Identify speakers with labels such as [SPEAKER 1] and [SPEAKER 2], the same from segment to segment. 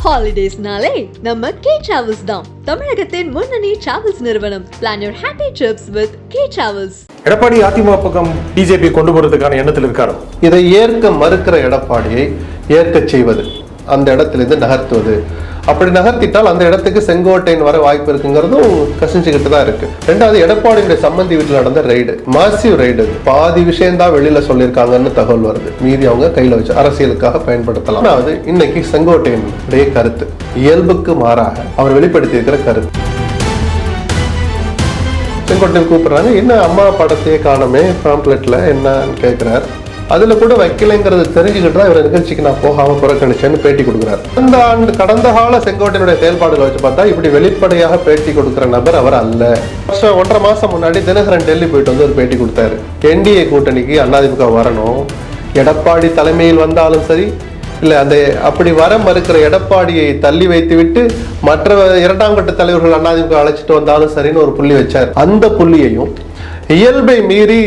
[SPEAKER 1] ஹாலிடேஸ்னாலே நம்ம K travels தான். தமிழகத்தின் முன்னணி டிராவல்ஸ் நிறுவனம். Plan your happy trips with K Travels.
[SPEAKER 2] Edappadi AIADMK பக்கம் பிஜேபி கொண்டு போறதுக்கான எண்ணத்தில் இருக்காரு.
[SPEAKER 3] இதை ஏற்க மறுக்கிற எடப்பாடியை ஏற்க செய்வது, அந்த இடத்திலிருந்து நகர்த்துவது. அப்படி நகர்த்திட்டால் அந்த இடத்துக்கு செங்கோட்டையன் வர வாய்ப்பு இருக்குங்கிறதும் கசிஞ்சுக்கிட்டு தான் இருக்கு. ரெண்டாவது, எடப்பாடியுடைய சம்பந்தி வீட்டில் நடந்த ரைடு, மாசிவ் ரைடு. பாதி விஷயம்தான் வெளியில சொல்லியிருக்காங்கன்னு தகவல் வருது, மீதி அவங்க கையில வச்சு அரசியலுக்காக பயன்படுத்தலாம். அதாவது இன்னைக்கு செங்கோட்டையனுடைய கருத்து இயல்புக்கு மாறாக அவர் வெளிப்படுத்தி இருக்கிற கருத்து. செங்கோட்டையன் கூப்பிடுறாங்க, என்ன அம்மா படத்தையே காணமே பாம்ப்ளெட்ல என்னன்னு கேட்கிறார். அதுல கூட வைக்கலைங்கிறது தெரிஞ்சுக்கிட்டு தான் இவர் நிகழ்ச்சிக்கு நான் போகாம புறக்கணிச்சேன்னு பேட்டி கொடுக்குறாரு. கடந்த கால செங்கோட்டையனுடைய செயல்பாடுகளை வச்சு பார்த்தா இப்படி வெளிப்படையாக பேட்டி கொடுக்குற நபர் அவர் அல்ல. 1.5 மாசம் முன்னாடி தினகரன் டெல்லி போயிட்டு வந்து ஒரு பேட்டி கொடுத்தாரு. என்டிஏ கூட்டணிக்கு அதிமுக வரணும், எடப்பாடி தலைமையில் வந்தாலும் சரி, இல்ல அந்த அப்படி வர மறுக்கிற எடப்பாடியை தள்ளி வைத்து விட்டு மற்ற 2ஆம் கட்ட தலைவர்கள் அதிமுக அழைச்சிட்டு வந்தாலும் சரின்னு ஒரு புள்ளி வச்சார். அந்த புள்ளியையும் இயல்பை மீறி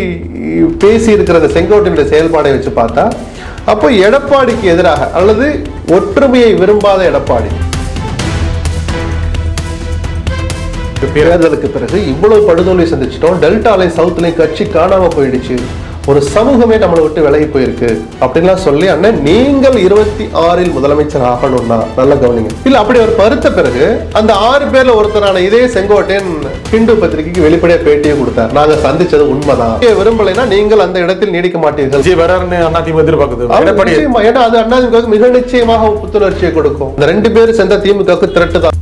[SPEAKER 3] பேசி இருக்கிற செங்கோட்டையினுடைய செயல்பாடை வச்சு பார்த்தா அப்போ எடப்பாடிக்கு எதிராக அல்லது ஒற்றுமையை விரும்பாத எடப்பாடி தேர்தலுக்கு பிறகு இவ்வளவு படுதோல்வி சந்திச்சிட்டோம், டெல்டாலையும் சவுத்லையும் கட்சி காணாம போயிடுச்சு, ஒரு சமூகமே நம்மளை விட்டு விலகி போயிருக்கு அப்படின்லாம் சொல்லி அண்ணன் நீங்கள் 26 முதலமைச்சர் ஆகணும்னா நல்ல கவனிங்க. இல்ல அப்படி ஒரு பருத்த பிறகு அந்த 6 பேர்ல ஒருத்தரான இதே செங்கோட்டையன் ஹிந்து பத்திரிகைக்கு வெளிப்படையா பேட்டியை கொடுத்தார். நாங்க சந்திச்சது உண்மைதான், விரும்பலைன்னா நீங்கள் அந்த இடத்தில் நீடிக்க மாட்டீர்கள்.
[SPEAKER 2] அதிமுக எதிர்பார்க்குது,
[SPEAKER 3] ஏன்னா அது அதிமுக மிக நிச்சயமாக புத்துணர்ச்சியை கொடுக்கும். இந்த 2 பேர் சேர்ந்த திமுக திரட்டு தான்.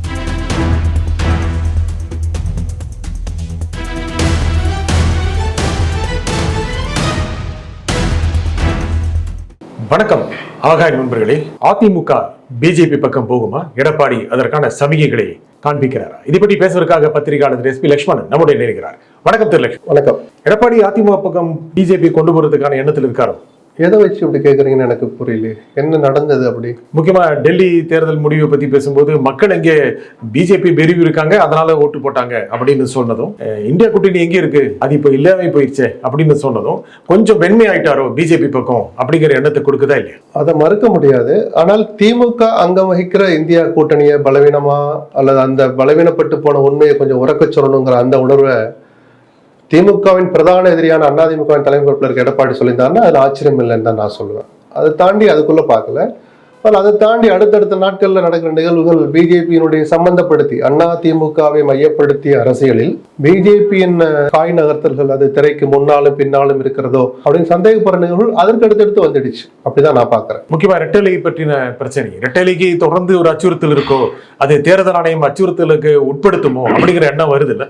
[SPEAKER 2] வணக்கம் ஆகாய நண்பர்களே. அதிமுக பிஜேபி பக்கம் போகுமா? எடப்பாடி அதற்கான சமிகைகளை காண்பிக்கிறாரா? இதை பற்றி பேசுவதற்காக பத்திரிகையாளர் எஸ்பி லட்சுமணன் நம்முடைய இருக்கிறார். வணக்கம் திரு லட்சுமணன்.
[SPEAKER 3] வணக்கம்.
[SPEAKER 2] எடப்பாடி அதிமுக பக்கம் பிஜேபி கொண்டு போறதுக்கான எண்ணத்தில் இருக்காரோ?
[SPEAKER 3] எதை வச்சு இப்படி கேட்குறீங்கன்னு எனக்கு புரியல. என்ன நடந்தது அப்படி?
[SPEAKER 2] முக்கியமா டெல்லி தேர்தல் முடிவை பத்தி பேசும்போது மக்கள் எங்கே பிஜேபி பெருவி இருக்காங்க, அதனால ஓட்டு போட்டாங்க அப்படின்னு சொன்னதும், இந்தியா கூட்டணி எங்கே இருக்கு அது இப்ப இல்லாம போயிடுச்சே அப்படின்னு சொன்னதும் கொஞ்சம் வெண்மை ஆயிட்டாரோ பிஜேபி பக்கம் அப்படிங்கிற எண்ணத்தை கொடுக்குதா இல்லையா?
[SPEAKER 3] அதை மறுக்க முடியாது. ஆனால் திமுக அங்கம் வகிக்கிற இந்தியா கூட்டணியை பலவீனமா அல்லது அந்த பலவீனப்பட்டு போன உண்மையை கொஞ்சம் உறக்க சொல்லணுங்கிற அந்த உணர்வை திமுகவின் பிரதான எதிரியான அதிமுகவின் தலைமை பொறுப்பில் இருக்க எடப்பாடி சொல்லியிருந்தாருன்னா அது ஆச்சரியம் இல்லைன்னு தான் நான் சொல்லுவேன். அதை தாண்டி அதுக்குள்ள பார்க்கல. அதை தாண்டி அடுத்தடுத்த நாட்கள்ல நடக்கிற நிகழ்வுகள் பிஜேபியினுடைய சம்பந்தப்படுத்தி அதிமுகவை மையப்படுத்திய அரசியலில் பிஜேபியின் காய் நகர்த்தல்கள் அது திரைக்கு முன்னாலும் பின்னாலும் இருக்கிறதோ அப்படின்னு சந்தேகப்படுற நிகழ்வுகள் அதற்கு அடுத்தடுத்து வந்துடுச்சு. அப்படிதான் நான் பாக்குறேன்.
[SPEAKER 2] முக்கியமா ரெட்டலை பற்றின பிரச்சனை, ரெட்டலைக்கு தொடர்ந்து ஒரு அச்சுறுத்தல் இருக்கோ, அது தேர்தல் ஆணையம் அச்சுறுத்தலுக்கு உட்படுத்துமோ அப்படிங்கிற எண்ணம் வருது இல்ல?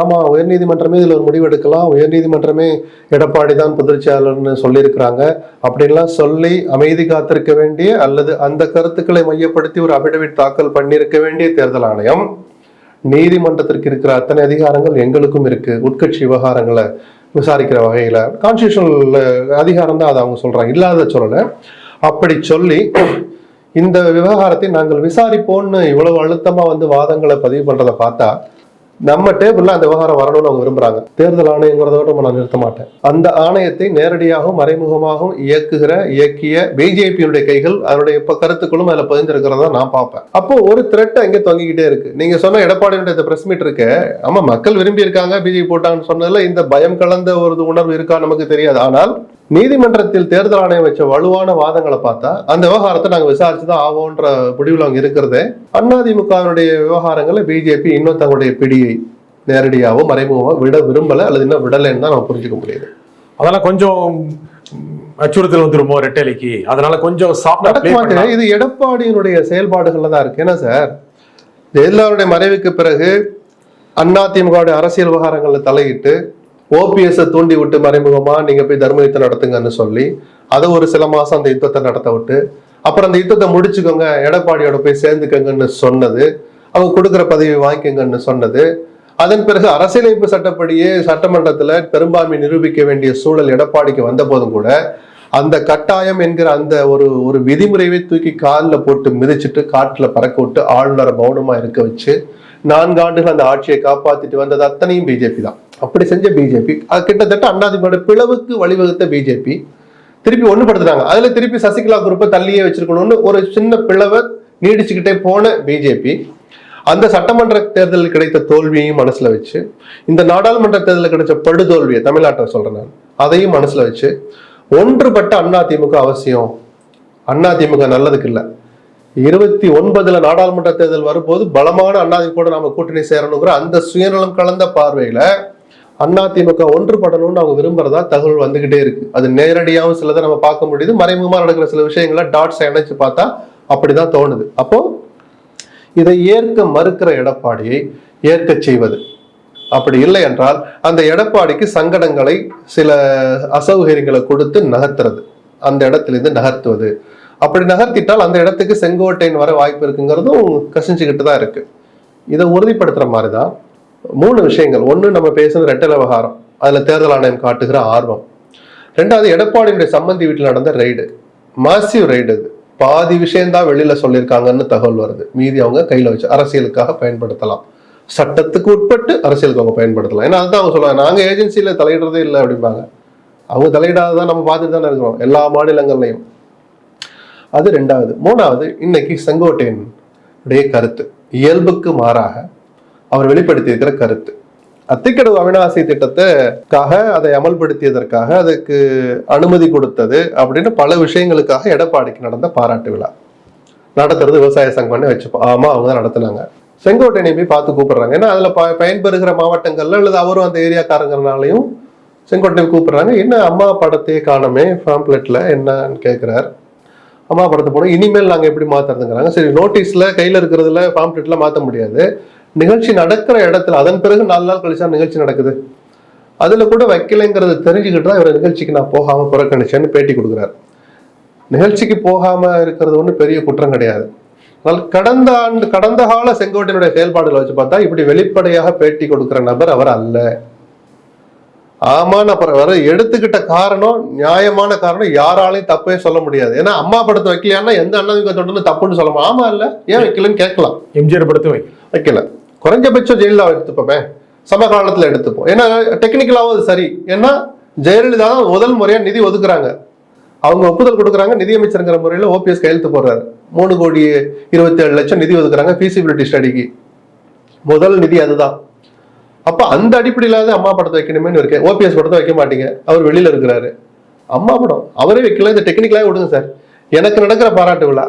[SPEAKER 3] ஆமா, உயர்நீதிமன்றமே இதுல ஒரு முடிவு எடுக்கலாம். உயர்நீதிமன்றமே எடப்பாடி தான் பொதுச்செயலாளர்னு சொல்லியிருக்கிறாங்க அப்படின்லாம் சொல்லி அமைதி காத்திருக்க வேண்டிய அல்லது அந்த கருத்துக்களை மையப்படுத்தி ஒரு அபிடவிட் தாக்கல் பண்ணியிருக்க வேண்டிய தேர்தல் ஆணையம் நீதிமன்றத்திற்கு இருக்கிற அத்தனை அதிகாரங்கள் எங்களுக்கும் இருக்கு, உட்கட்சி விவகாரங்களை விசாரிக்கிற வகையில கான்ஸ்டிடியூஷனல் அதிகாரம் தான் அதை அவங்க சொல்றாங்க, இல்லாத சொல்லல. அப்படி சொல்லி இந்த விவகாரத்தை நாங்கள் விசாரிப்போம்னு இவ்வளவு அழுத்தமா வாதங்களை பதிவு பண்றதை பார்த்தா நம்ம டேபிள்ல அந்த விவகாரம் வரணும்னு அவங்க விரும்புறாங்க. தேர்தல் ஆணையங்கிறதோட நான் நிறுத்த மாட்டேன். அந்த ஆணையத்தை நேரடியாகவும் மறைமுகமாகவும் இயக்கிய பிஜேபியுடைய கைகள் அதனுடைய கருத்துக்களும் அதுல பதிந்திருக்கிறதா நான் பார்ப்பேன். அப்போ ஒரு த்ரெட் எங்க தொங்கிக்கிட்டே இருக்கு. நீங்க சொன்ன எடப்பாடியுடைய பிரஸ் மீட் இருக்கு, ஆமா மக்கள் விரும்பி இருக்காங்க பிஜேபி போட்டாங்கன்னு சொன்னதுல இந்த பயம் கலந்த ஒரு உணர்வு இருக்கா நமக்கு தெரியாது. ஆனால் நீதிமன்றத்தில் தேர்தல் ஆணையம் வச்ச வலுவான வாதங்களை பார்த்தா அந்த விவகாரத்தை நாங்க விசாரிச்சுதான் ஆவோன்ற முடிவில் அவங்க இருக்கிறதே. அதிமுகவினுடைய விவகாரங்களை பிஜேபி இன்னும் தங்களுடைய பிடியை நேரடியாகவும் மறைமுகமாக விட விரும்பல அல்லது இன்னும் விடலைன்னு தான் நம்ம புரிஞ்சுக்க முடியுது.
[SPEAKER 2] அதெல்லாம் கொஞ்சம் அச்சுறுத்தல் வந்துருமோ ரெட்டலைக்கு, அதனால கொஞ்சம்
[SPEAKER 3] இது எடப்பாடியினுடைய செயல்பாடுகள்ல தான் இருக்கு. ஏன்னா சார், ஜெயலலிதாவுடைய மறைவுக்கு பிறகு அதிமுகவுடைய அரசியல் விவகாரங்கள்ல தலையிட்டு ஓபிஎஸ் தூண்டி விட்டு மறைமுகமா நீங்க போய் தர்ம யுத்தம் நடத்துங்கன்னு சொல்லி அதை ஒரு சில மாசம் அந்த யுத்தத்தை நடத்த விட்டு அப்புறம் அந்த யுத்தத்தை முடிச்சுக்கோங்க எடப்பாடியோட போய் சேர்ந்துக்கங்கன்னு சொன்னது, அவங்க கொடுக்குற பதவி வாங்கிக்கங்கன்னு சொன்னது. அதன் பிறகு அரசியலமைப்பு சட்டப்படியே சட்டமன்றத்துல பெரும்பான்மை நிரூபிக்க வேண்டிய சூழல் எடப்பாடிக்கு வந்த போதும் கூட அந்த கட்டாயம் என்கிற அந்த ஒரு விதிமுறையை தூக்கி காலில் போட்டு மிதிச்சுட்டு காட்டுல பறக்க விட்டு ஆளுநரை மௌனமா இருக்க வச்சு 4 ஆண்டுகள் அந்த ஆட்சியை காப்பாத்திட்டு வந்தது அத்தனையும் பிஜேபி தான். அப்படி செஞ்ச பிஜேபி அது கிட்டத்தட்ட அதிமுக பிளவுக்கு வழிவகுத்த பிஜேபி திருப்பி ஒண்ணுபடுத்துறாங்க. அதுல திருப்பி சசிகலா குரூப்பை தள்ளியே வச்சிருக்கணும்னு ஒரு சின்ன பிளவை நீடிச்சுக்கிட்டே போன பிஜேபி அந்த சட்டமன்ற தேர்தலில் கிடைத்த தோல்வியையும் மனசுல வச்சு, இந்த நாடாளுமன்ற தேர்தலில் கிடைச்ச படுதோல்வியை, தமிழ்நாட்டை சொல்றேன் நான், அதையும் மனசுல வச்சு ஒன்றுபட்ட அதிமுக அவசியம், அதிமுக நல்லதுக்கு இல்லை, 29 நாடாளுமன்ற தேர்தல் வரும்போது பலமான அதிமுக நாம கூட்டணி சேரணுங்கிற அந்த சுயநலம் கலந்த பார்வையில அதிமுக ஒன்றுபடணும்னு அவங்க விரும்புறதா தகவல் வந்துகிட்டே இருக்கு. அது நேரடியாகவும் சிலதை நம்ம பார்க்க முடியுது, மறைமுகமா நடக்கிற சில விஷயங்களை டாட்ஸ் இணைச்சு பார்த்தா அப்படிதான் தோணுது. அப்போ இதை ஏற்க மறுக்கிற எடப்பாடியை ஏற்க செய்வது, அப்படி இல்லை என்றால் அந்த எடப்பாடிக்கு சங்கடங்களை, சில அசௌகரியங்களை கொடுத்து நகர்த்துறது, அந்த இடத்திலிருந்து நகர்த்துவது. அப்படி நகர்த்திட்டால் அந்த இடத்துக்கு செங்கோட்டையன் வர வாய்ப்பு இருக்குங்கிறதும் கசிஞ்சுக்கிட்டு தான் இருக்கு. இதை உறுதிப்படுத்துற மாதிரிதான் 3 விஷயங்கள். ஒண்ணு, நம்ம பேசுறது ரெட்டை விவகாரம், அதுல தேர்தல் ஆணையம் காட்டுகிற ஆர்வம். 2வது, எடப்பாடியுடைய சம்பந்தி வீட்டில் நடந்த ரெய்டு, மாசிவ் ரெய்டு. அது பாதி விஷயம்தான் வெளியில சொல்லியிருக்காங்கன்னு தகவல் வருது, மீதி அவங்க கையில வச்சு அரசியலுக்காக பயன்படுத்தலாம், சட்டத்துக்கு உட்பட்டு அரசியலுக்கு அவங்க பயன்படுத்தலாம். ஏன்னா அதுதான் அவங்க சொல்லுவாங்க, நாங்க ஏஜென்சியில தலையிடுறதே இல்லை அப்படிம்பாங்க. அவங்க தலையிடாததான் நம்ம பார்த்துட்டு தானே இருக்கிறோம் எல்லா மாநிலங்கள்லையும். அது 2வது. 3வது, இன்னைக்கு செங்கோட்டையனுடைய கருத்து இயல்புக்கு மாறாக அவர் வெளிப்படுத்தி இருக்கிற கருத்து, அத்திக்கடவு அவிநாசி திட்டத்துக்காக, அதை அமல்படுத்தியதற்காக, அதுக்கு அனுமதி கொடுத்தது அப்படின்னு பல விஷயங்களுக்காக எடப்பாடிக்கு நடந்த பாராட்டு விழா நடத்துறது விவசாய சங்கம்னு வச்சுப்போம். ஆமா, அவங்க தான் நடத்தினாங்க. செங்கோட்டையனை போய் பார்த்து கூப்பிடுறாங்க. ஏன்னா அதுல பயன்பெறுகிற மாவட்டங்கள்ல அல்லது அவரும் அந்த ஏரியாக்காரங்கனாலையும் செங்கோட்டையை கூப்பிடுறாங்க. என்ன அம்மா படத்தையே காணமே பாம்ப்ளெட்ல என்னன்னு கேட்கிறார். அம்மா படத்தை போனோம், இனிமேல் நாங்க எப்படி மாத்துறதுங்கிறாங்க. சரி, நோட்டீஸ்ல கையில இருக்கிறதுல பாம்ப்ளெட்ல மாத்த முடியாது, நிகழ்ச்சி நடக்கிற இடத்துல அதன் பிறகு 4 நாள் கழிச்சா நிகழ்ச்சி நடக்குது, அதுல கூட வைக்கலைங்கிறது தெரிஞ்சுக்கிட்டு தான் இவர் நிகழ்ச்சிக்கு நான் போகாம புறக்கணிச்சேன்னு பேட்டி கொடுக்குறாரு. நிகழ்ச்சிக்கு போகாம இருக்கிறது ஒன்றும் பெரிய குற்றம் கிடையாது. ஆனால் கடந்த கால செங்கோட்டையனுடைய செயல்பாடுகளை வச்சு பார்த்தா இப்படி வெளிப்படையாக பேட்டி கொடுக்கிற நபர் அவர் அல்ல. ஆமான்னு அப்புறம் வர எடுத்துக்கிட்ட காரணம், நியாயமான காரணம், யாராலையும் தப்பே சொல்ல முடியாது. ஏன்னா அம்மா படத்தை வைக்கலையான்னா எந்த அதிமுக தொண்டு தப்புன்னு சொல்ல முடியும். ஆமா இல்ல, ஏன் வைக்கலன்னு கேட்கலாம்.
[SPEAKER 2] எம்ஜிஆர் படத்தை வைக்கல,
[SPEAKER 3] குறைஞ்சபட்சம் ஜெயலலிதா எடுத்துப்போமே, சமகாலத்துல எடுத்துப்போம். ஏன்னா டெக்னிக்கலாவும் அது சரி. ஏன்னா ஜெயலலிதா தான் முதல் முறையா நிதி ஒதுக்குறாங்க, அவங்க ஒப்புதல் கொடுக்குறாங்க, நிதியமைச்சருங்கிற முறையில ஓபிஎஸ் கையெழுத்து போடுறாரு. 3,27,00,000 நிதி ஒதுக்குறாங்க ஃபீசிபிலிட்டி ஸ்டடிக்கு, முதல் நிதி அதுதான். அப்ப அந்த அடிப்படையில அம்மா படத்தை வைக்கணுமேனு இருக்கு. ஓபிஎஸ் படத்தை வைக்க மாட்டீங்க, அவர் வெளியில இருக்கிறாரு. அம்மா படம் அவரே வைக்கல, இந்த டெக்னிக்கலாவே விடுங்க சார். எனக்கு நடக்கிற பாராட்டு விழா,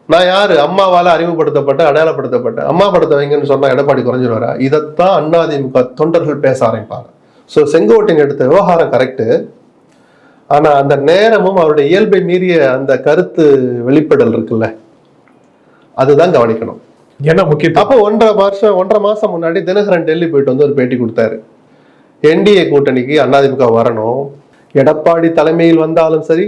[SPEAKER 3] நான் யாரு, அம்மாவால அறிமுகப்படுத்தப்பட்ட அடையாளப்படுத்தப்பட்ட அம்மா படத்தை வைங்கன்னு சொன்னா எடப்பாடி குறைஞ்சிருவாரா? இதைத்தான் அதிமுக தொண்டர்கள் பேச ஆரம்பிப்பாங்க. ஸோ செங்கோட்டையன் எடுத்த விவகாரம் கரெக்டு, ஆனா அந்த நேரமும் அவருடைய இயல்பை மீறிய அந்த கருத்து வெளிப்படல் இருக்குல்ல, அதுதான் கவனிக்கணும்.
[SPEAKER 2] என்ன முக்கியம்? அப்போ
[SPEAKER 3] 1.5 மாசம் முன்னாடி தினகரன் டெல்லி போயிட்டு வந்து ஒரு பேட்டி கொடுத்தாரு. என்டிஏ கூட்டணிக்கு அதிமுக வரணும், எடப்பாடி தலைமையில் வந்தாலும் சரி,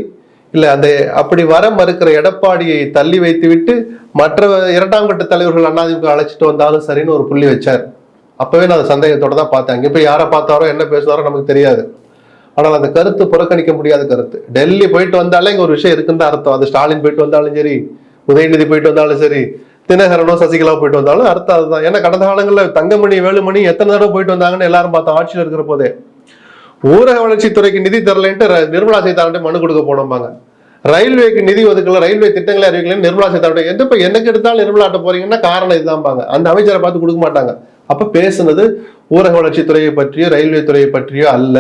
[SPEAKER 3] இல்ல அந்த அப்படி வர மறுக்கிற எடப்பாடியை தள்ளி வைத்து விட்டு மற்ற 2ஆம் கட்ட தலைவர்கள் அதிமுக அழைச்சிட்டு வந்தாலும் சரின்னு ஒரு புள்ளி வச்சார். அப்பவே நான் சந்தேகத்தோட தான் பார்த்தேன். அங்கே போய் யாரை பார்த்தாரோ என்ன பேசுவாரோ நமக்கு தெரியாது, ஆனால் அந்த கருத்து புறக்கணிக்க முடியாத கருத்து. டெல்லி போயிட்டு வந்தாலே இங்க ஒரு விஷயம் இருக்குன்னு தான் அர்த்தம். அது ஸ்டாலின் போயிட்டு வந்தாலும் சரி, உதயநிதி போயிட்டு வந்தாலும் சரி, தினகரனோ சசிகலா போயிட்டு வந்தாலும் அர்த்தம் அதுதான். ஏன்னா கடந்த காலங்களில் தங்கமணி, வேலுமணி எத்தனை தடவை போயிட்டு வந்தாங்கன்னு எல்லாரும் பார்த்தோம். ஆட்சியில் இருக்கிற போதே ஊரக வளர்ச்சித்துறைக்கு நிதி தரலைன்ட்டு நிர்மலா சீதாராமன் மனு கொடுக்க போனோம்பாங்க. ரயில்வேக்கு நிதி ஒதுக்கல, ரயில்வே திட்டங்களை அறிவிக்கலன்னு நிர்மலா சீதாராமன், எந்த எனக்கு எடுத்தாலும் நிர்மலாட்ட போறீங்கன்னா காரணம் இதுதான்பாங்க. அந்த அமைச்சரை பார்த்து கொடுக்க மாட்டாங்க. அப்ப பேசுனது ஊரக வளர்ச்சித்துறையை பற்றியோ ரயில்வே துறையை பற்றியோ அல்ல,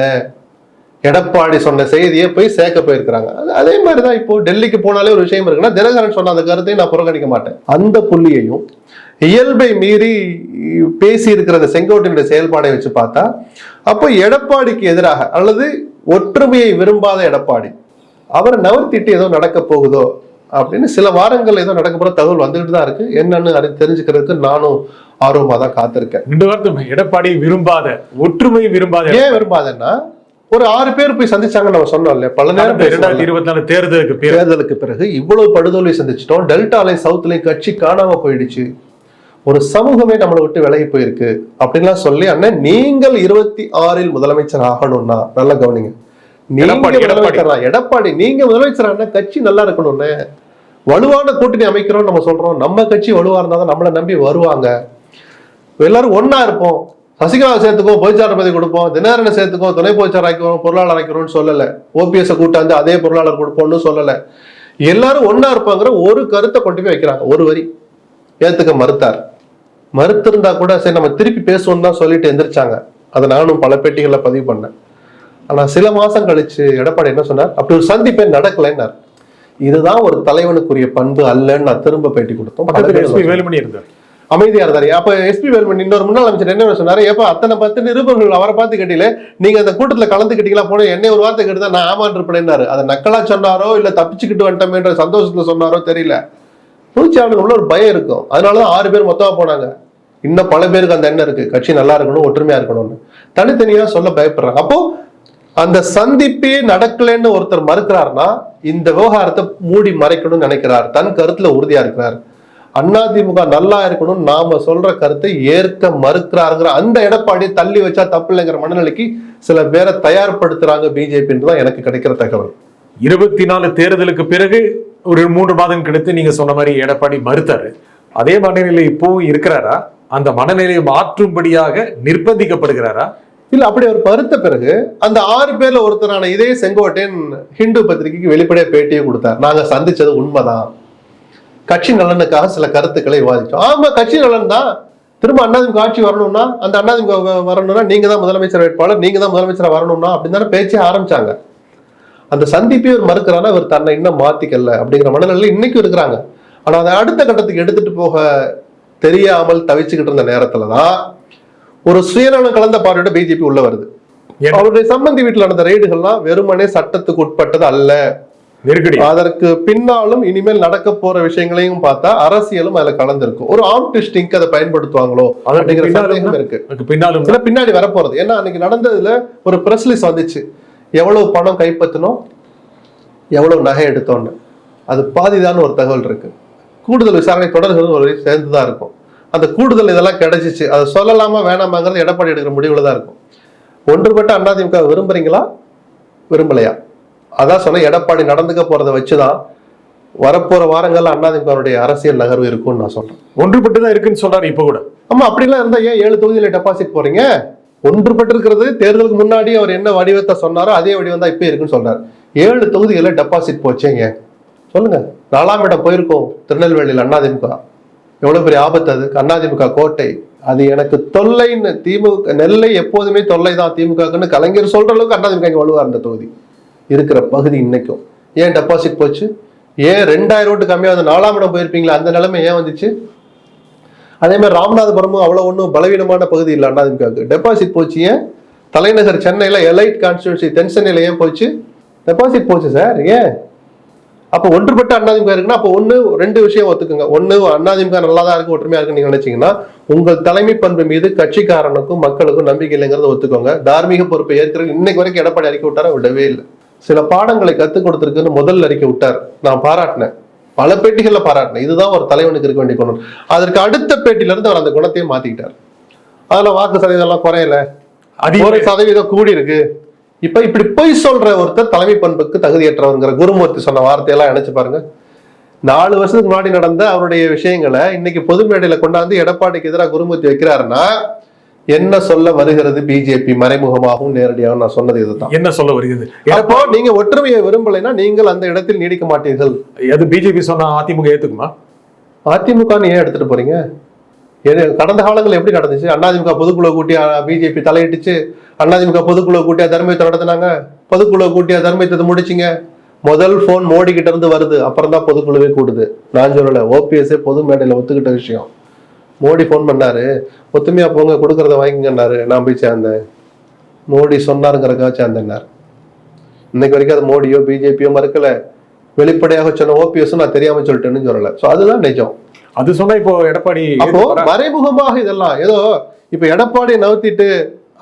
[SPEAKER 3] எடப்பாடி சொன்ன செய்தியை போய் சேர்க்க போயிருக்கிறாங்க. அதே மாதிரிதான் இப்போ டெல்லிக்கு போனாலே ஒரு விஷயம் இருக்குன்னா தினகரன் சொன்ன அந்த கருத்தை நான் புறக்கணிக்க மாட்டேன். அந்த புள்ளியையும் இயல்பை மீறி பேசி இருக்கிற செங்கோட்டையினுடைய செயல்பாடை வச்சு பார்த்தா, அப்போ எடப்பாடிக்கு எதிராக அல்லது ஒற்றுமையை விரும்பாத எடப்பாடி அவரை நவர்த்திட்டு ஏதோ நடக்க போகுதோ அப்படின்னு சில வாரங்கள் ஏதோ நடக்க போற தகவல் வந்துகிட்டு தான் இருக்கு. என்னன்னு தெரிஞ்சுக்கிறதுக்கு நானும் ஆர்வமா தான் காத்திருக்கேன்.
[SPEAKER 2] 2 வார்த்தை, எடப்பாடி விரும்பாத, ஒற்றுமை விரும்பாத.
[SPEAKER 3] ஏன் விரும்பாதன்னா, ஒரு 6 பேர் போய் சந்திச்சாங்க நம்ம சொன்னோம் இல்லையா, பல நேரம்
[SPEAKER 2] 2024 தேர்தலுக்கு
[SPEAKER 3] பிறகு இவ்வளவு படுதோல்வி சந்திச்சிட்டோம், டெல்டாலையும் சவுத்லையும் கட்சி காணாம போயிடுச்சு, ஒரு சமூகமே நம்மளை விட்டு விலகி போயிருக்கு அப்படின்லாம் சொல்லி, அண்ணன் நீங்கள் 26 முதலமைச்சர் ஆகணும்னா நல்லா கவனிங்க, எடப்பாடி நீங்க முதலமைச்சர் ஆனா கட்சி நல்லா இருக்கணும்னு வலுவான கூட்டணி அமைக்கிறோம் நம்ம சொல்றோம். நம்ம கட்சி வலுவா இருந்தாதான் நம்மளை நம்பி வருவாங்க, எல்லாரும் ஒன்னா இருப்போம், சசிகலா சேர்த்துக்கோ பொதுச்சாளர் பதவி கொடுப்போம், தினகரனை சேர்த்துக்கோ துணை பொதுச்சாளர் ஆக்கிறோம், பொருளாளர் ஆக்கிறோம்னு சொல்லல, ஓபிஎஸ் கூட்டாந்து அதே பொருளாளர் கொடுப்போம்னு சொல்லல. எல்லாரும் ஒன்னா இருப்பாங்கிற ஒரு கருத்தை கொண்டு போய் வைக்கிறாங்க. ஒரு வரி ஏத்துக்க மறுத்திருந்தா கூட சரி நம்ம திருப்பி பேசுவோம் தான் சொல்லிட்டு எந்திரிச்சாங்க. அதை நானும் பல பேட்டிகள்ல பதிவு பண்ணேன். ஆனா சில மாசம் கழிச்சு எடப்பாடி என்ன சொன்னார், அப்படி ஒரு சந்திப்பே நடக்கலைன்னார். இதுதான் ஒரு தலைவனுக்குரிய பண்பு அல்லன்னு நான் திரும்ப பேட்டி கொடுத்தோம்.
[SPEAKER 2] வேலுமணி இருந்தார்,
[SPEAKER 3] அமைதியா இருந்தாரு. அப்ப எஸ்பி வேலுமணி இன்னொரு முன்னாள் அமைச்சர் என்ன சொன்னாரு, ஏப்பா அத்தனை 10 நிருபர்கள் அவரை பார்த்து கேட்டீங்களே, நீங்க அந்த கூட்டத்துல கலந்துக்கிட்டீங்களா, போன என்ன ஒரு வார்த்தை கேட்டுதான் நான் ஆமான் இருப்பேன்னாரு. அதை நக்கலா சொன்னாரோ இல்ல தப்பிச்சுக்கிட்டு வந்துட்டோமேன்ற சந்தோஷத்துல சொன்னாரோ தெரியல. பொதுச்சாளர்கள் உள்ள ஒரு பயம் இருக்கும். அதனாலதான் 6 பேர் மொத்தமா போனாங்க. இன்னும் பல பேருக்கு அந்த எண்ணம் இருக்கு, கட்சி நல்லா இருக்கணும், ஒற்றுமையா இருக்கணும்னு. தனித்தனியா சொல்ல பயப்படுறாங்க. அப்போ அந்த சந்திப்பே நடக்கலன்னு ஒருத்தர் மறுக்கிறாருன்னா இந்த விவகாரத்தை மூடி மறைக்கணும்னு நினைக்கிறார், தன் கருத்துல உறுதியா இருக்கிறார். அதிமுக நல்லா இருக்கணும் நாம சொல்ற கருத்தை ஏற்க மறுக்கிறாருங்கிற அந்த எடப்பாடி தள்ளி வச்சா தப்பு இல்லைங்கிற மனநிலைக்கு சில பேரை தயார்படுத்துறாங்க பிஜேபின்றதான் எனக்கு கிடைக்கிற தகவல்.
[SPEAKER 2] 24 தேர்தலுக்கு பிறகு ஒரு 3 மாதம் கிடைத்து நீங்க சொன்ன மாதிரி எடப்பாடி மறுத்தாரு. அதே மனநிலை இப்பவும் இருக்கிறாரா? அந்த மனநிலையை மாற்றும்படியாக நிர்பந்திக்கப்படுகிறாரா?
[SPEAKER 3] இல்ல, அப்படி அவர் மறுத்த பிறகு அந்த 6 பேர்ல ஒருத்தரான இதே செங்கோட்டையன் ஹிந்து பத்திரிகைக்கு வெளிப்படையா பேட்டியை கொடுத்தார். நாங்க சந்திச்சது உண்மைதான், கட்சி நலனுக்காக சில கருத்துக்களை விவாதிச்சோம். ஆமா, கட்சி நலன் தான். திரும்ப அதிமுக ஆட்சி வரணும்னா, அந்த அதிமுக வரணும்னா நீங்க தான் முதலமைச்சர் வேட்பாளர், நீங்க தான் முதலமைச்சரா வரணும்னா அப்படின்னு தானே பேச்சே ஆரம்பிச்சாங்க. அந்த சந்திப்பே ஒரு மறுக்கிறானா அவர் தன்னை இன்னும் மாத்திக்கல அப்படிங்கிற மனநிலையில இன்னைக்கும் இருக்கிறாங்க. ஆனா அதை அடுத்த கட்டத்துக்கு எடுத்துட்டு போக தெரியாமல் தவிச்சுக்கிட்டு இருந்த நேரத்துலதான் ஒரு சுயநலம் கலந்த பார்வையோட பிஜேபி உள்ள வருது. அவருடைய சம்பந்தி வீட்டில் நடந்த ரெய்டுகள்லாம் வெறுமனே சட்டத்துக்கு உட்பட்டது அல்ல,
[SPEAKER 2] நெருக்கடி.
[SPEAKER 3] அதற்கு பின்னாலும் இனிமேல் நடக்க போற விஷயங்களையும் பார்த்தா அரசியலும் அதுல கலந்துருக்கும். ஒரு ஆர்ம் ட்விஸ்டிங்க்கு அதை பயன்படுத்துவாங்களோ அப்படிங்கிற சந்தேகம் இருக்கு. பின்னாடி வரப்போறது. ஏன்னா அன்னைக்கு நடந்ததுல ஒரு பிரஸ் ரிலீஸ் வந்துச்சு, எவ்வளவு பணம் கைப்பற்றணும், எவ்வளவு நகை எடுத்தோன்னு. அது பாதிதான் ஒரு தகவல் இருக்கு. கூடுதல் விசாரணை தொடர்கிறது ஒரு சேர்ந்துதான் இருக்கும். அந்த கூடுதல் இதெல்லாம் கிடைச்சிச்சு, அதை சொல்லலாமா வேணாமாங்கிறது எடப்பாடி எடுக்கிற முடிவுல தான் இருக்கும். ஒன்றுபட்ட அதிமுக விரும்புறீங்களா விரும்பலையா? அதான் சொன்ன, எடப்பாடி நடந்துக்க போறதை வச்சுதான் வரப்போற வாரங்கள்ல அதிமுகவுடைய அரசியல் நகர்வு இருக்கும்னு நான் சொல்றேன்.
[SPEAKER 2] ஒன்றுபட்டுதான் இருக்குன்னு சொல்றாரு இப்ப கூட.
[SPEAKER 3] ஆமா, அப்படிலாம் இருந்தா ஏன் 7 தொகுதியில டெபாசிட் போறீங்க? ஒன்றுபட்டு இருக்கிறது தேர்தலுக்கு முன்னாடி அவர் என்ன வடிவத்தை சொன்னாரோ அதே வடிவம் தான் இப்ப இருக்குன்னு சொல்றாரு. 7 தொகுதிகளில் டெபாசிட் போச்சேங்க, சொல்லுங்க. 4ஆம் இடம் போயிருக்கோம் திருநெல்வேலியில் அதிமுக. எவ்வளவு பெரிய ஆபத்து அது. அதிமுக கோட்டை, அது எனக்கு தொல்லைன்னு. திமுக நெல்லை எப்போதுமே தொல்லை தான் திமுகன்னு கலைஞர் சொல்ற அளவுக்கு அதிமுக இங்க வலுவா இருந்த தொகுதி இருக்கிற பகுதி இன்னைக்கும். ஏன் டெபாசிட் போச்சு? ஏன் 2000 ஓட்டு கம்மியாக 4ஆம் இடம் போயிருப்பீங்களா, அந்த நிலைமை ஏன் வந்துச்சு? அதே மாதிரி ராமநாதபுரமும் அவ்வளவு ஒன்றும் பலவீனமான பகுதி இல்லை அதிமுக, டெபாசிட் போச்சு. ஏன் தலைநகர் சென்னையில எலைட் கான்ஸ்டிடியூன்சி தென் சென்னையில ஏன் போச்சு? டெபாசிட் போச்சு சார். ஏன்? அப்போ ஒன்றுபட்ட அதிமுக இருக்குன்னா அப்போ 2 விஷயம் ஒத்துக்குங்க. ஒண்ணு, அதிமுக நல்லா தான் இருக்கு, ஒற்றுமையா இருக்குன்னு நீங்க நினைச்சீங்கன்னா உங்கள் தலைமை பண்பு மீது கட்சிக்காரனுக்கும் மக்களுக்கும் நம்பிக்கை இல்லைங்கிறத ஒத்துக்கோங்க. தார்மீக பொறுப்பை ஏற்கிறது இன்னைக்கு வரைக்கும் எடப்பாடி அறிக்கை விட்டாரா? விடவே இல்லை. சில பாடங்களை கத்துக் கொடுத்திருக்குன்னு முதல் அறிக்கை விட்டார், நான் பாராட்டினேன், பல பேட்டிகள்ல பாராட்டினேன். இதுதான் ஒரு தலைவனுக்கு இருக்க வேண்டிய குணம். அதற்கு அடுத்த பேட்டில இருந்து அவர் அந்த குணத்தையும் மாத்திக்கிட்டார். அதுல வாக்கு சதவீதம் எல்லாம் குறையல, 1% கூடி இருக்கு. இப்ப இப்படி பொய் சொல்ற ஒருத்தர் தலைமை பண்புக்கு தகுதியற்றவங்கிற குருமூர்த்தி சொன்ன வார்த்தையெல்லாம் நினைச்சு பாருங்க. 4 வருஷத்துக்கு முன்னாடி நடந்த அவருடைய விஷயங்களை இன்னைக்கு பொது மேடையில கொண்டாந்து எடப்பாடிக்கு எதிராக குருமூர்த்தி வைக்கிறாருன்னா என்ன சொல்ல வருகிறது பிஜேபி? மறைமுகமாகவும் நேரடியாகவும் நான் சொன்னது இதுதான். என்ன சொல்ல வருகிறது? அப்போ நீங்க ஒற்றுமையை விரும்பலைன்னா நீங்கள் அந்த இடத்தில் நீடிக்க மாட்டீர்கள். அது பிஜேபி சொன்னா அதிமுக ஏத்துக்குமா? அதிமுக ஏன் எடுத்துட்டு போறீங்க? கடந்த காலங்கள் எப்படி நடந்துச்சு? அதிமுக பொதுக்குழு கூட்டியா பிஜேபி தலையிட்டுச்சு, அதிமுக பொதுக்குழு கூட்டியா தர்மயுத்தம் நடத்தினாங்க, பொதுக்குழு கூட்டியா தர்மயுத்தத்தை முடிச்சிங்க. முதல் போன் மோடி கிட்ட இருந்து வருது, அப்புறம் தான் பொதுக்குழுவே கூடுது. நான் சொல்லல, ஓபிஎஸ் பொது மேடையில ஒத்துக்கிட்ட விஷயம். மோடி போன் பண்ணாரு, ஒத்துமையா போங்க கொடுக்கறத வாங்கிங்கன்னாரு, நான் போய் சேர்ந்தேன். மோடி சொன்னாருங்கிறக்காக சேர்ந்தேன்னாரு. இன்னைக்கு வரைக்கும் அது மோடியோ பிஜேபியோ மறுக்கல. வெளிப்படையாக சொன்ன ஓபிஎஸ் நான் தெரியாம சொல்லிட்டேன்னு சொல்லல. சோ அதுதான் நிஜம். அது சொன்னா இப்போ எடப்பாடி அப்போ மறைமுகமாக இதெல்லாம் ஏதோ இப்ப எடப்பாடியை நவுத்திட்டு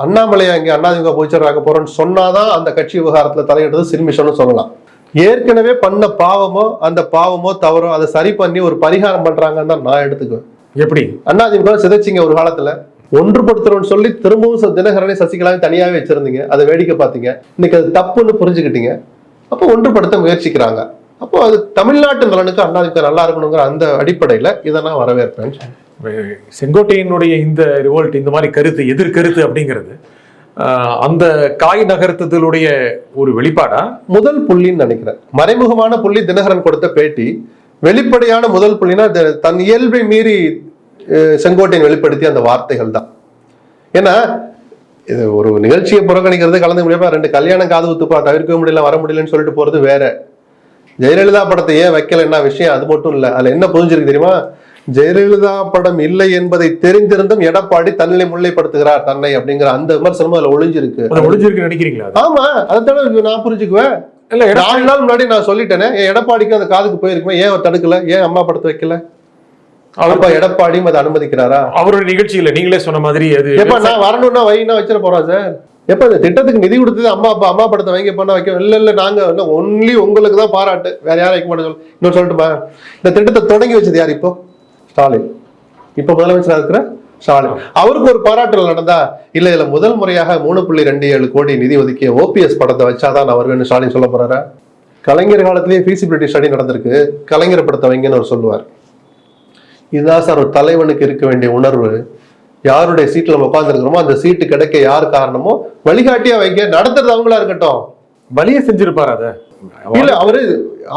[SPEAKER 3] அண்ணாமலையா இங்க அதிமுக போய்ச்சராக போறோம்னு சொன்னாதான் அந்த கட்சி விவகாரத்துல தலையிடுறது சில்மிஷம்னு சொல்லலாம். ஏற்கனவே பண்ண பாவமோ அந்த பாவமோ தவறோ அதை சரி பண்ணி ஒரு பரிகாரம் பண்றாங்கன்னு தான் நான் எடுத்துக்குவேன். எப்படி அதிமுக சிதைச்சிங்க ஒரு காலத்துல, ஒன்றுபடுத்துறோம்னு சொல்லி திரும்பவும் தினகரனை சசிகலாவை தனியாவே வச்சிருந்தீங்க, அதை வேடிக்கை பார்த்தீங்க. இன்னைக்கு அது தப்புன்னு புரிஞ்சுக்கிட்டீங்க, அப்போ ஒன்றுபடுத்த முயற்சிக்கிறாங்க. அப்போ அது தமிழ்நாட்டு நலனுக்கு அதிமுக நல்லா இருக்கணுங்கிற அந்த அடிப்படையில இதை நான் வரவேற்பேன். செங்கோட்டையினுடைய இந்த ரிவோல்ட், இந்த மாதிரி கருத்து எதிர்கருத்து அப்படிங்கிறது
[SPEAKER 2] அந்த காய் நகர்த்துதலுடைய ஒரு வெளிப்பாடா?
[SPEAKER 3] முதல் புள்ளின்னு நினைக்கிறேன். மறைமுகமான புள்ளி தினகரன் கொடுத்த பேட்டி. வெளிப்படையான முதல் புள்ளினா தன் இயல்பை மீறி செங்கோட்டையன் வெளிப்படுத்திய அந்த வார்த்தைகள் தான். ஏன்னா இது ஒரு நிகழ்ச்சியை புறக்கணிக்கிறது, கலந்து முடியாம 2 கல்யாணம் காது குத்துப்பா தவிர்க்க முடியல வர முடியலன்னு சொல்லிட்டு போறது வேற. ஜெயலலிதா படத்தை ஏன் வைக்கல என்ன விஷயம், அது மட்டும் இல்ல. அதுல என்ன புரிஞ்சிருக்கு தெரியுமா? ஜெயலலிதா படம் இல்லை என்பதை தெரிந்திருந்தும் எடப்பாடி தன்னிலை முல்லைப்படுத்துகிறார் தன்னை அப்படிங்கிற அந்த விமர்சனமும் அதுல ஒளிஞ்சிருக்கு
[SPEAKER 2] நினைக்கிறீங்களா?
[SPEAKER 3] ஆமா, அதைத்தானே நான் புரிஞ்சுக்குவேன். இல்ல 4 நாள் முன்னாடி நான் சொல்லிட்டேனே, எடப்பாடிக்கு அந்த காதுக்கு போயிருக்குமே, ஏன் அவர் தடுக்கல, ஏன் அம்மா படத்தை வைக்கல? அவருப்பா எடப்பாடியும் அதை அனுமதிக்கிறாரா? அவருடைய
[SPEAKER 2] நிகழ்ச்சியில நீங்களே சொன்ன மாதிரி அது
[SPEAKER 3] எப்ப நான் வரணும்னா வைனா வச்சிட போறோம் சார். எப்ப இந்த திட்டத்துக்கு நிதி கொடுத்தது அம்மா படத்தை வைங்க பண்ண வைக்க இல்ல நாங்க ஒன்லி உங்களுக்கு தான் பாராட்டு, வேற யாரும் வைக்க மாட்டோம். இன்னொரு சொல்லட்டுமா, இந்த திட்டத்தை தொடங்கி வச்சது யார்? இப்போ ஸ்டாலின். இப்ப முதலமைச்சரா இருக்கிற ஸ்டாலின். அவருக்கு ஒரு பாராட்டுகள் நடந்தா இல்ல இதுல முதல் முறையாக 3.27 கோடி நிதி ஒதுக்கிய OPS படத்தை வச்சாதான் நான் வருவேன்னு ஸ்டாலின் சொல்ல போறாரா? கலைஞர் காலத்திலேயே ஃபீசிபிலிட்டி ஸ்டடி நடந்திருக்கு, கலைஞர் படத்தை வைங்கன்னு அவர் சொல்லுவார். இதுதான் சார் ஒரு தலைவனுக்கு இருக்க வேண்டிய உணர்வு. யாருடைய சீட்ல நம்ம உட்கார்ந்துருக்கிறோமோ அந்த சீட்டு கிடைக்க யார் காரணமோ வழிகாட்டியா வைக்க, நடத்துறது அவங்களா இருக்கட்டும்.
[SPEAKER 2] வழியை செஞ்சிருப்பாரு அத.
[SPEAKER 3] இல்ல அவரு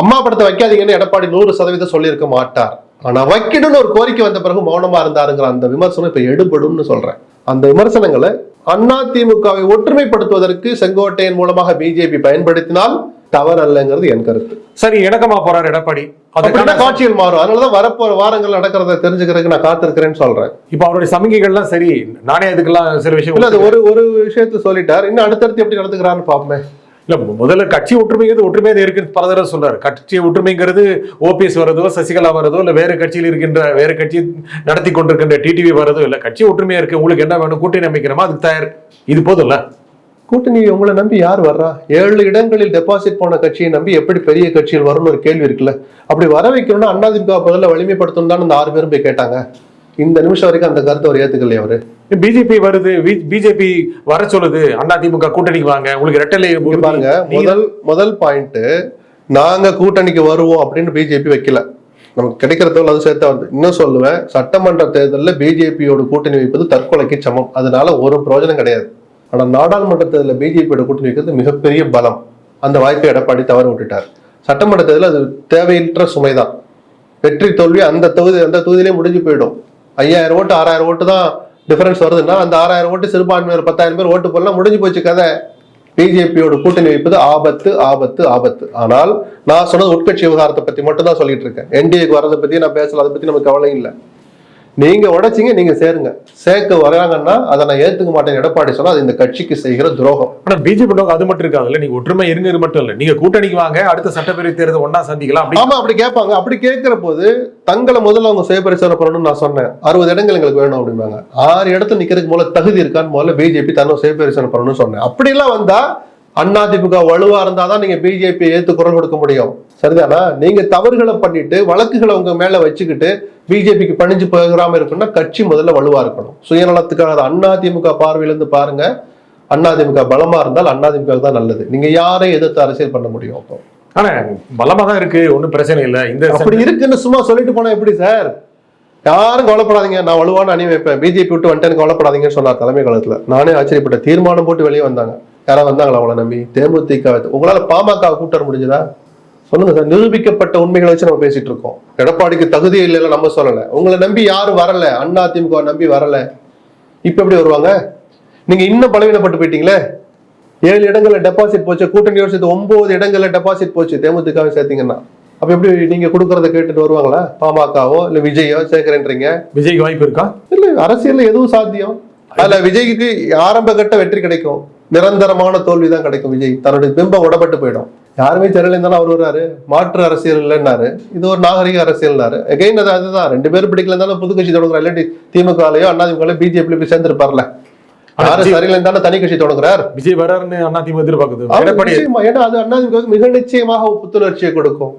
[SPEAKER 3] அம்மா படத்தை வைக்காதீங்கன்னு எடப்பாடி 100% சொல்லியிருக்க மாட்டார். ஆனா வைக்கணும்னு ஒரு கோரிக்கை வந்த பிறகு மௌனமா இருந்தாருங்கிற அந்த விமர்சனம் இப்ப எடுபடும்னு சொல்றேன். அந்த விமர்சனங்களை அதிமுகவை ஒற்றுமைப்படுத்துவதற்கு செங்கோட்டையன் மூலமாக பிஜேபி பயன்படுத்தினால் தவறல்லங்கிறது என் கருத்து.
[SPEAKER 2] சரி, இணக்கமா போறாரு எடப்பாடி,
[SPEAKER 3] காட்சிகள் மாறும். அதனாலதான் வரப்போற வாரங்கள் நடக்கிறத தெரிஞ்சுக்கிறதுக்கு நான் காத்திருக்கிறேன்னு சொல்றேன்.
[SPEAKER 2] இப்ப அவருடைய சமிகைகள்லாம் சரி, நானே அதுக்கெல்லாம் சில விஷயம்
[SPEAKER 3] இல்ல, அது ஒரு விஷயத்த சொல்லிட்டார். இன்னும் அடுத்தடுத்து எப்படி நடந்துக்கிறான்னு பாப்போமே.
[SPEAKER 2] இல்ல, முதல்ல கட்சி ஒற்றுமையாக இருக்கு பல தடவை சொல்றாரு. கட்சி ஒற்றுமைங்கிறது OPS வரதோ, சசிகலா வரதோ, இல்ல வேற கட்சியில் இருக்கின்ற வேற கட்சி நடத்தி கொண்டிருக்கின்ற TTV வரதோ இல்ல, கட்சி ஒற்றுமையா இருக்கு. உங்களுக்கு என்ன வேணும், கூட்டணி அமைக்கிறோமா, அதுக்கு தயார். இது போதும்ல.
[SPEAKER 3] கூட்டணி உங்களை நம்பி யார் வர்றா? 7 இடங்களில் டெபாசிட் போன கட்சியை நம்பி எப்படி பெரிய கட்சியில் வரும்னு ஒரு கேள்வி இருக்குல்ல. அப்படி வர வைக்கணும்னா அதிமுக முதல்ல வலிமைப்படுத்தணும் தான் அந்த 6 பேரும் போய் கேட்டாங்க. இந்த நிமிஷம் வரைக்கும் அந்த கருத்தை அவர் ஏத்துக்கலையே. அவரு
[SPEAKER 2] பிஜேபி வருது, பிஜேபி வர சொல்லுது, அதிமுக கூட்டணிக்கு வாங்க, உங்களுக்கு ரெட்டலை
[SPEAKER 3] பாருங்க. முதல் பாயிண்ட், நாங்க கூட்டணிக்கு வருவோம் அப்படின்னு பிஜேபி வைக்கல. நமக்கு கிடைக்கிறதோ அது சேர்த்தா வருது. இன்னும் சொல்லுவேன், சட்டமன்ற தேர்தலில் பிஜேபியோட கூட்டணி வைப்பது தற்கொலைக்கு சமம். அதனால ஒரு பிரயோஜனம் கிடையாது. ஆனா நாடாளுமன்ற தேர்தலில் பிஜேபியோட கூட்டணி வைக்கிறது மிகப்பெரிய பலம். அந்த வாய்ப்பை எடப்பாடி தவறு விட்டுட்டார். சட்டமன்ற தேர்தலில் அது தேவையற்ற சுமைதான். வெற்றி தோல்வி அந்த தொகுதியிலே முடிஞ்சு போயிடும். 5000 ஓட்டு 6000 ஓட்டு தான் டிஃபரன்ஸ் வருதுன்னா அந்த 6000 ஓட்டு சிறுபான்மையினர் 10,000 பேர் ஓட்டு போடலாம், முடிஞ்சு போச்சு கதை. பிஜேபியோட கூட்டணி வைப்பது ஆபத்து ஆபத்து ஆபத்து. ஆனால் நான் சொன்னது உட்கட்சி விவகாரத்தை பத்தி மட்டும் தான் சொல்லிட்டு இருக்கேன். என்டிஏக்கு வரதை பத்தி நான் பேசல, அதை பத்தி நமக்கு கவலை இல்லை. நீங்க உடைச்சிங்க, நீங்க சேருங்க. சேர்க்க வராங்கன்னா அதை நான் ஏத்துக்க மாட்டேன் எடப்பாடி சொன்னா அது இந்த கட்சிக்கு செய்கிற துரோகம்.
[SPEAKER 2] ஆனா பிஜேபி அது மட்டும் இருக்காதுல்ல, நீங்க ஒற்றுமை இருங்கிறது மட்டும் இல்ல, நீங்க கூட்டணிக்கு வாங்க, அடுத்த சட்டப்பேரவை தேர்தல் ஒன்னா சந்திக்கலாம்.
[SPEAKER 3] ஆமா, அப்படி கேட்பாங்க. அப்படி கேட்கிற போது தங்களை முதல்ல அவங்க சுயபரிசோதனை பண்ணணும்னு நான் சொன்னேன். 60 இடங்கள் எங்களுக்கு வேணும் அப்படின்னாங்க. 6 இடத்துல நிக்கிறதுக்கு முதல்ல தகுதி இருக்கான்னு முதல்ல பிஜேபி தன்னை சுயபரிசோதனை பண்ணணும்னு சொன்னேன். அப்படி எல்லாம் வந்தா அதிமுக வலுவா இருந்தாதான் நீங்க பிஜேபி ஏத்து குரல் கொடுக்க முடியும். சரிதானா? நீங்க தவறுகளை பண்ணிட்டு வழக்குகளை உங்க மேல வச்சுக்கிட்டு பிஜேபிக்கு பணிஞ்சு போகாம இருக்குன்னா கட்சி முதல்ல வலுவா இருக்கணும். சுயநலத்துக்காக அதிமுக பார்வையிலிருந்து பாருங்க. அதிமுக பலமா இருந்தால் அதிமுக தான் நல்லது. நீங்க யாரையும் எதிர்த்து அரசியல் பண்ண முடியும். அப்போ
[SPEAKER 2] ஆனா பலமா தான் இருக்கு, ஒன்னும் பிரச்சனை இல்லை. இந்த
[SPEAKER 3] அப்படி இருக்குன்னு சும்மா சொல்லிட்டு போனா எப்படி சார்? யாரும் கவலைப்படாதீங்க, நான் வலுவான அணி வைப்பேன், பிஜேபி விட்டு வந்துட்டேன்னு கவலைப்படாதீங்கன்னு சொன்னார் தலைமை காலத்துல. நானே ஆச்சரியப்பட்ட தீர்மானம் போட்டு வெளியே வந்தாங்க. யாராவது வந்தாங்களா அவங்கள நம்பி? தேமுதிக உங்களால பாமக கூட்ட முடிஞ்சதா? சொல்லுங்க சார். நிரூபிக்கப்பட்ட உண்மைகளை வச்சு நம்ம பேசிட்டு இருக்கோம். எடப்பாடிக்கு தகுதி இல்லைன்னு நம்ம சொல்லல. உங்களை நம்பி யாரும் வரல, அதிமுக நம்பி வரல. இப்ப எப்படி வருவாங்க? நீங்க இன்னும் பலவீனப்பட்டு போயிட்டீங்களே. 7 இடங்கள்ல டெபாசிட் போச்சு, கூட்டணியோட சேர்த்து 9 இடங்கள்ல டெபாசிட் போச்சு தேமுதிகவை சேர்த்தீங்கன்னா. அப்ப எப்படி நீங்க கொடுக்கறத கேட்டுட்டு வருவாங்களா? பாமகவோ இல்ல விஜயோ சேர்க்கிறேன்றீங்க.
[SPEAKER 2] விஜய்க்கு வாய்ப்பு இருக்கா?
[SPEAKER 3] இல்ல, அரசியல்ல எதுவும் சாத்தியம். அதுல விஜய்க்கு ஆரம்ப கட்ட வெற்றி கிடைக்கும், நிரந்தரமான தோல்விதான் கிடைக்கும். விஜய் தன்னுடைய பிம்பம் உடப்பட்டு போயிடும். யாருமே தெரியல இருந்தாலும் அவர் வருவாரு, மாற்று அரசியல் இல்லைன்னாரு, இது ஒரு நாகரிக அரசியல்னாரு. எகைன் அதுதான் 2 பேரும் பிடிக்கல இருந்தாலும் புது கட்சி தொடங்குறாரு. இல்லாட்டி திமுகலையோ அதிமுக பிஜேபி போய் சேர்ந்துருப்பார்ல. யாரு சரியில்லை இருந்தாலும் தனி கட்சி தொடங்குறார்.
[SPEAKER 2] விஜய் வராருன்னு அதிமுக எதிர்பார்க்குது.
[SPEAKER 3] ஏன்னா அது அதிமுக மிக நிச்சயமாக புத்துணர்ச்சியை கொடுக்கும்.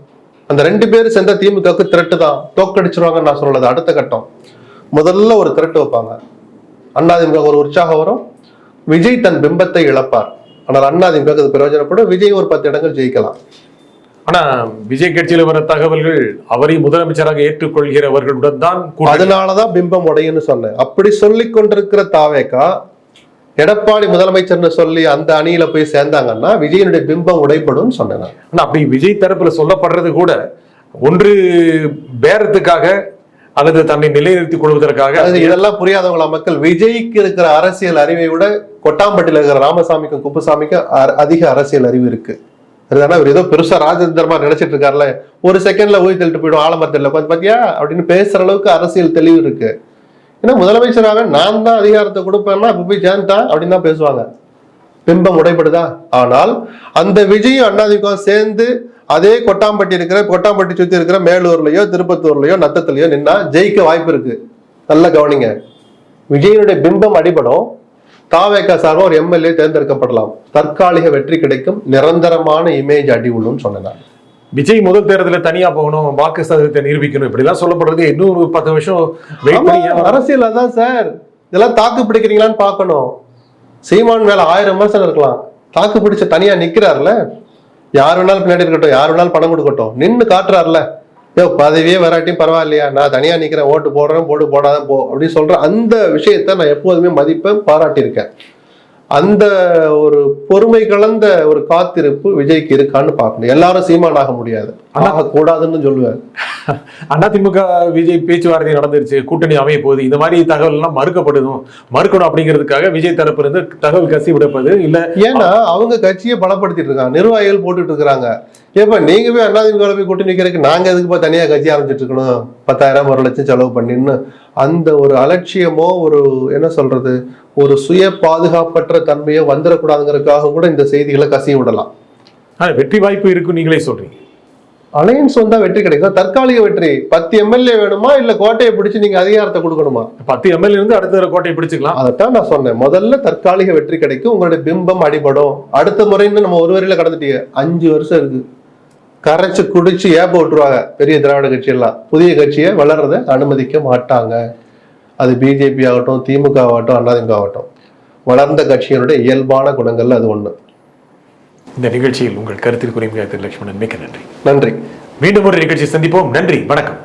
[SPEAKER 3] அந்த 2 பேரும் சேர்ந்த திமுகவுக்கு திரட்டு தான், தோக்கடிச்சிருவாங்கன்னு நான் சொல்லல. அடுத்த கட்டம் முதல்ல ஒரு திரட்டு வைப்பாங்க. அதிமுக ஒரு உற்சாகம் வரும், விஜய் தன் பிம்பத்தை இழப்பார். ஆனால் அதிமுக அது பிரயோஜனப்படும். விஜய் ஒரு 10 இடங்கள் ஜெயிக்கலாம்.
[SPEAKER 2] ஆனா விஜய் கட்சியில வர தகவல்கள் அவரை முதலமைச்சராக ஏற்றுக்கொள்கிறவர்களுடன் தான்,
[SPEAKER 3] அதனாலதான் பிம்பம் உடையுன்னு சொன்னேன். அப்படி சொல்லிக் கொண்டிருக்கிற தாவேகா எடப்பாடி முதலமைச்சர்னு சொல்லி அந்த அணியில போய் சேர்ந்தாங்கன்னா விஜயனுடைய பிம்பம் உடைப்படும் சொன்னேன் நான்.
[SPEAKER 2] ஆனா அப்படி விஜய் தரப்புல சொல்லப்படுறது கூட ஒன்று பேரத்துக்காக அல்லது தன்னை நிலைநிறுத்திக் கொள்வதற்காக.
[SPEAKER 3] அது இதெல்லாம் புரியாதவங்களா மக்கள்? விஜய்க்கு இருக்கிற அரசியல் அறிவை விட கொட்டாம்பட்டியில இருக்கிற ராமசாமிக்கும் குப்புசாமிக்கும் அதிக அரசியல் அறிவு இருக்கு. அதுதானே இவர் ஏதோ பெருசா ராஜேந்திரமா நினைச்சிட்டு இருக்காருல்ல, ஒரு செகண்ட்ல ஊதி தள்ளிட்டு போயிடும் ஆலமரத்தில் கொஞ்சம் பாத்தியா அப்படின்னு பேசுற அளவுக்கு அரசியல் தெளிவு இருக்கு. ஏன்னா முதலமைச்சராக நான் தான் அதிகாரத்தை கொடுப்பேன்னா இப்ப போய் சேர்ந்துட்டான் அப்படின்னு தான் பேசுவாங்க. பிம்பம் உடைப்படுதா? ஆனால் அந்த விஜயும் அண்ணாதிமுக சேர்ந்து அதே கொட்டாம்பட்டி சுத்தி இருக்கிற மேலூர்லயோ திருப்பத்தூர்லயோ நத்தத்திலயோ நின்னா ஜெயிக்க வாய்ப்பு இருக்கு. நல்ல கவனிங்க. விஜயனுடைய பிம்பம் அடிபடும். தாவேகா சார்பாக ஒரு எம்எல்ஏ தேர்ந்தெடுக்கப்படலாம். தற்காலிக வெற்றி கிடைக்கும். நிரந்தரமான இமேஜ் அடி உள்ளும் சொன்னேன்.
[SPEAKER 2] விஜய் முதல் தேர்தலில் தனியா போகணும், வாக்கு சதவீதத்தை நிரூபிக்கணும், இப்படி எல்லாம் சொல்லப்படுறது. இன்னும் 10 வருஷம் வெயிட் பண்ணி
[SPEAKER 3] அரசியல் அதான் சார். இதெல்லாம் தாக்கு பிடிக்கிறீங்களான்னு பார்க்கணும். சீமான் மேல 1000 விமர்சனம் இருக்கலாம். தாக்கு பிடிச்ச தனியா நிக்கிறாருல, யார் வேணாலும் பின்னாடி இருக்கட்டும், யார் வேணாலும் பணம் கொடுக்கட்டும், நின்று காட்டுறாருல, யோ பதவியே வராட்டியும் பரவாயில்லையா, நான் தனியா நிக்கிறேன், ஓட்டு போடுறேன், போடாதான் போ அப்படின்னு சொல்ற அந்த விஷயத்த நான் எப்போதுமே மதிப்பேன், பாராட்டியிருக்கேன். அந்த ஒரு பொறுமை கலந்த ஒரு காத்திருப்பு விஜய்க்கு இருக்கான்னு பார்க்கணும். எல்லாரும் சீமான் ஆக முடியாது, ஆக கூடாதுன்னு சொல்லுவேன்.
[SPEAKER 2] அதிமுக விஜய் பேச்சுவார்த்தை நடந்துருச்சு, கூட்டணி அமைய போகுது, இந்த மாதிரி தகவல் எல்லாம் மறுக்கணும் அப்படிங்கிறதுக்காக விஜய் தரப்பு இருந்து தகவல் கசி விடப்பது இல்ல.
[SPEAKER 3] ஏன்னா அவங்க கட்சியை பலப்படுத்திட்டு இருக்காங்க, நிர்வாகிகள் போட்டுட்டு இருக்கிறாங்க. ஏப்பா நீங்க போய் அதிமுக போய் கூட்டணி நிற்கிறதுக்கு நாங்க எதுக்குப்பா தனியா கட்சி ஆரம்பிச்சிட்டு இருக்கணும், 10,000 1 லட்சம் செலவு பண்ணின்னு அந்த ஒரு அலட்சியமோ ஒரு என்ன சொல்றது ஒரு சுய பாதுகாப்பற்ற தன்மையோ வந்துடக்கூடாதுங்கிறதுக்காக கூட இந்த செய்திகளை கசிய விடலாம்.
[SPEAKER 2] வெற்றி வாய்ப்பு இருக்கு நீங்களே சொல்றீங்க.
[SPEAKER 3] அலையன்ஸ் வந்தா வெற்றி கிடைக்கும். தற்காலிக வெற்றி. 10 எம்எல்ஏ வேணுமா இல்ல கோட்டையை பிடிச்சு நீங்க அதிகாரத்தை கொடுக்கணுமா?
[SPEAKER 2] 10 எம்எல்ஏ இருந்து அடுத்த கோட்டையை பிடிச்சுக்கலாம்.
[SPEAKER 3] அதைத்தான் நான் சொன்னேன். முதல்ல தற்காலிக வெற்றி கிடைக்கும், உங்களுடைய பிம்பம் அடிபடும். அடுத்த முறைன்னு நம்ம ஒரு வரையில கடந்துட்டீங்க. 5 வருஷம் இருக்கு, கரைச்சு குடிச்சு ஏப்ப விட்டுருவாங்க பெரிய திராவிட கட்சி எல்லாம். புதிய கட்சியை வளர்றதை அனுமதிக்க மாட்டாங்க. அது பிஜேபி ஆகட்டும், திமுக ஆகட்டும், அதிமுக ஆகட்டும். வளர்ந்த கட்சியினுடைய இயல்பான குணங்கள்ல அது ஒண்ணு.
[SPEAKER 2] இந்த நிகழ்ச்சியில் உங்கள் கருத்தில் குறிப்பிட்ட லட்சுமணன் மிக்க நன்றி.
[SPEAKER 3] நன்றி.
[SPEAKER 2] மீண்டும் ஒரு நிகழ்ச்சி சந்திப்போம். நன்றி, வணக்கம்.